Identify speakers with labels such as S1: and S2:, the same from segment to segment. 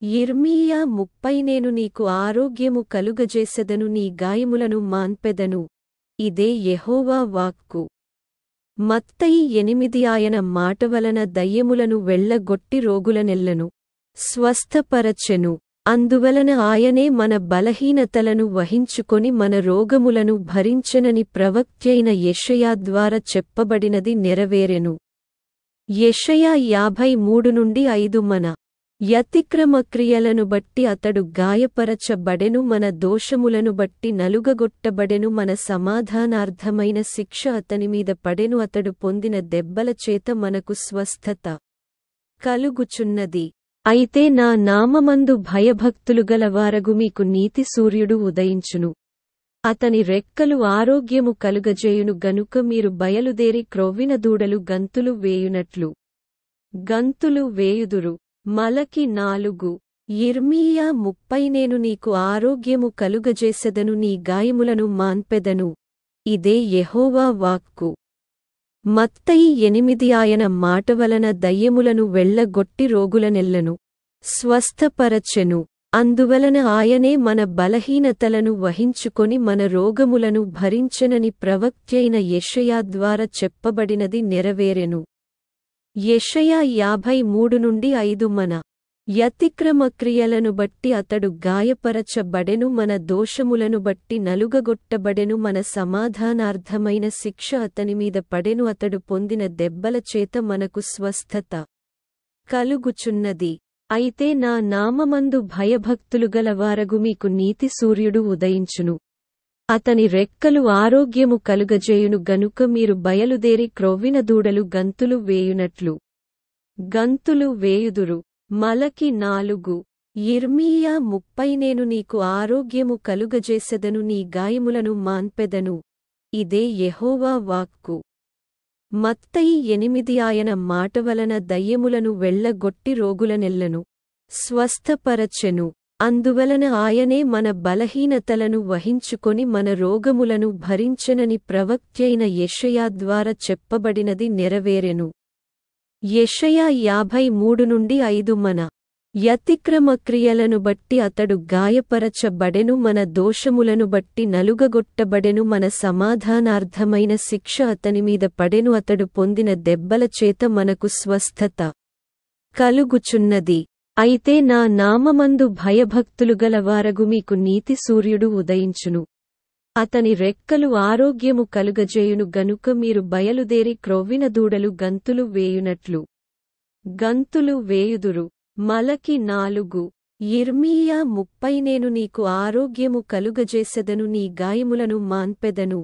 S1: యిర్మీయా 30 నేను నీకు ఆరోగ్యము కలుగజేసెదను నీ గాయములను మాన్పెదను ఇదే యెహోవా వాక్కు. మత్తయి 8 ఆయన మాటవలన దయ్యములను వెళ్ళగొట్టి రోగులనెల్లను స్వస్థపరచెను. అందువలన ఆయనే మన బలహీనతలను వహించుకొని మన రోగములను భరించెనని ప్రవక్త్యైన యెషయా ద్వారా చెప్పబడినది నెరవేరెను. యెషయా 53:5 మన యతిక్రమక్రియలను బట్టి అతడు గాయపరచబడెను, మన దోషములను బట్టి నలుగగొట్టబడెను, మన సమాధానార్థమైన శిక్ష అతనిమీద పడెను, అతడు పొందిన దెబ్బల చేత మనకు స్వస్థత కలుగుచున్నది. అయితే నా నామమందు భయభక్తులుగల వారగు మీకు నీతి సూర్యుడు ఉదయించును. అతని రెక్కలు ఆరోగ్యము కలుగజేయును గనుక మీరు బయలుదేరి క్రొవ్విన దూడలు గంతులు వేయునట్లు గంతులు వేయుదురు. మలకి 4 యిర్మీయా 30 నేను నీకు ఆరోగ్యము కలుగజేసెదను నీ గాయములను మాన్పెదను ఇదే యెహోవా వాక్కు. మత్తయి 8 ఆయన మాటవలన దయ్యములను వెళ్ళగొట్టి రోగులనెల్లను స్వస్థపరచెను. అందువలన ఆయనే మన బలహీనతలను వహించుకొని మన రోగములను భరించెనని ప్రవక్త్యైన యెషయా ద్వారా చెప్పబడినది నెరవేరెను. యెషయా 53:5 మన యతిక్రమక్రియలను బట్టి అతడు గాయపరచబడెను, మన దోషములను బట్టి నలుగగొట్టబడెను, మన సమాధానార్థమైన శిక్ష అతనిమీద పడెను, అతడు పొందిన దెబ్బల చేత మనకు స్వస్థత కలుగుచున్నది. అయితే నా నామమందు భయభక్తులుగల వారగు మీకు నీతి సూర్యుడు ఉదయించును. అతని రెక్కలు ఆరోగ్యము కలుగజేయును గనుక మీరు బయలుదేరి క్రొవ్విన దూడలు గంతులు వేయునట్లు గంతులు వేయుదురు. మలకి 4 యిర్మీయా 30 నేను నీకు ఆరోగ్యము కలుగజేసెదను నీ గాయములను మాన్పెదను ఇదే యెహోవా వాక్కు. మత్తయి 8 ఆయన మాటవలన దయ్యములను వెళ్ళగొట్టి రోగులనెల్లను స్వస్థపరచెను. అందువలన ఆయనే మన బలహీనతలను వహించుకొని మన రోగములను భరించెనని ప్రవక్త్యైన యెషయా ద్వారా చెప్పబడినది నెరవేరెను. యెషయా 53:5 మన యతిక్రమక్రియలను బట్టి అతడు గాయపరచబడెను, మన దోషములను బట్టి నలుగగొట్టబడెను, మన సమాధానార్థమైన శిక్ష అతనిమీద పడెను, అతడు పొందిన దెబ్బల చేత మనకు స్వస్థత కలుగుచున్నది. అయితే నా నామమందు భయభక్తులుగల వారగు మీకు నీతి సూర్యుడు ఉదయించును. అతని రెక్కలు ఆరోగ్యము కలుగజేయును గనుక మీరు బయలుదేరి క్రొవ్విన దూడలు గంతులు వేయునట్లు గంతులు వేయుదురు. మలకి 4 యిర్మీయా 30 నేను నీకు ఆరోగ్యము కలుగజేసెదను నీ గాయములను మాన్పెదను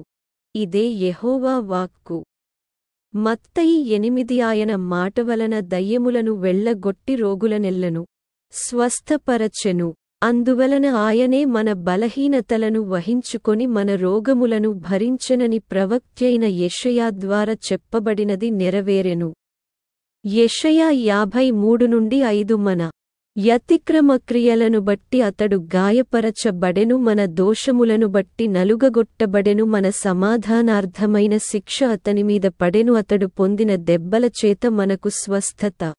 S1: ఇదే యెహోవా వాక్కు. మత్తయి 8 ఆయన మాటవలన దయ్యములను వెళ్ళగొట్టి రోగులనెల్లను స్వస్థపరచెను. అందువలన ఆయనే మన బలహీనతలను వహించుకొని మన రోగములను భరించెనని ప్రవక్త్యైన యెషయా ద్వారా చెప్పబడినది నెరవేరెను. యెషయా 53:5 మన యతిక్రమక్రియలను బట్టి అతడు గాయపరచబడెను, మన దోషములను బట్టి నలుగగొట్టబడెను, మన సమాధానార్థమైన శిక్ష అతనిమీద పడెను, అతడు పొందిన దెబ్బల చేత మనకు స్వస్థత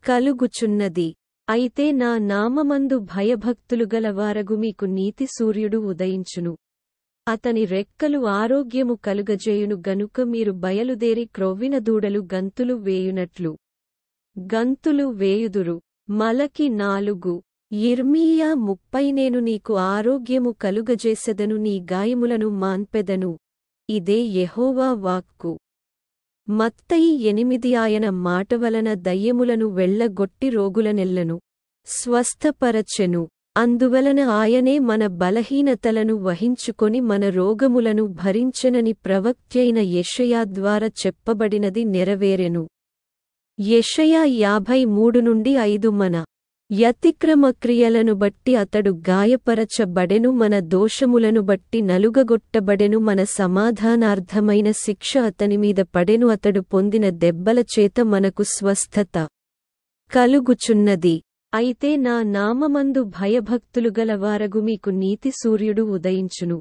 S1: కలుగుచున్నది. అయితే నా నామమందు భయభక్తులుగల వారగు మీకు నీతి సూర్యుడు ఉదయించును. అతని రెక్కలు ఆరోగ్యము కలుగజేయును గనుక మీరు బయలుదేరి క్రొవ్విన దూడలు గంతులు వేయునట్లు గంతులు వేయుదురు. మలకి 4 యిర్మీయా 30 నేను నీకు ఆరోగ్యము కలుగజేసెదను నీ గాయములను మాన్పెదను ఇదే యెహోవా వాక్కు. మత్తయి 8 ఆయన మాటవలన దయ్యములను వెళ్ళగొట్టి రోగులనెల్లను స్వస్థపరచెను. అందువలన ఆయనే మన బలహీనతలను వహించుకొని మన రోగములను భరించెనని ప్రవక్త్యైన యెషయా ద్వారా చెప్పబడినది నెరవేరెను. యెషయా 53:5 మన యతిక్రమక్రియలను బట్టి అతడు గాయపరచబడెను, మన దోషములను బట్టి నలుగగొట్టబడెను, మన సమాధానార్థమైన శిక్ష అతనిమీద పడెను, అతడు పొందిన దెబ్బల చేత మనకు స్వస్థత కలుగుచున్నది. అయితే నా నామమందు భయభక్తులుగల వారగు మీకు నీతి సూర్యుడు ఉదయించును.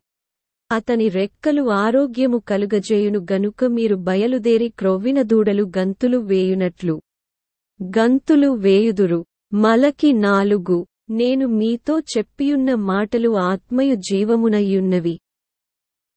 S1: అతని రెక్కలు ఆరోగ్యము కలుగజేయును గనుక మీరు బయలుదేరి క్రొవ్విన దూడలు గంతులు వేయునట్లు గంతులు వేయుదురు. మలకి 4 నేను మీతో చెప్పియున్న మాటలు ఆత్మయు జీవమునయ్యున్నవి.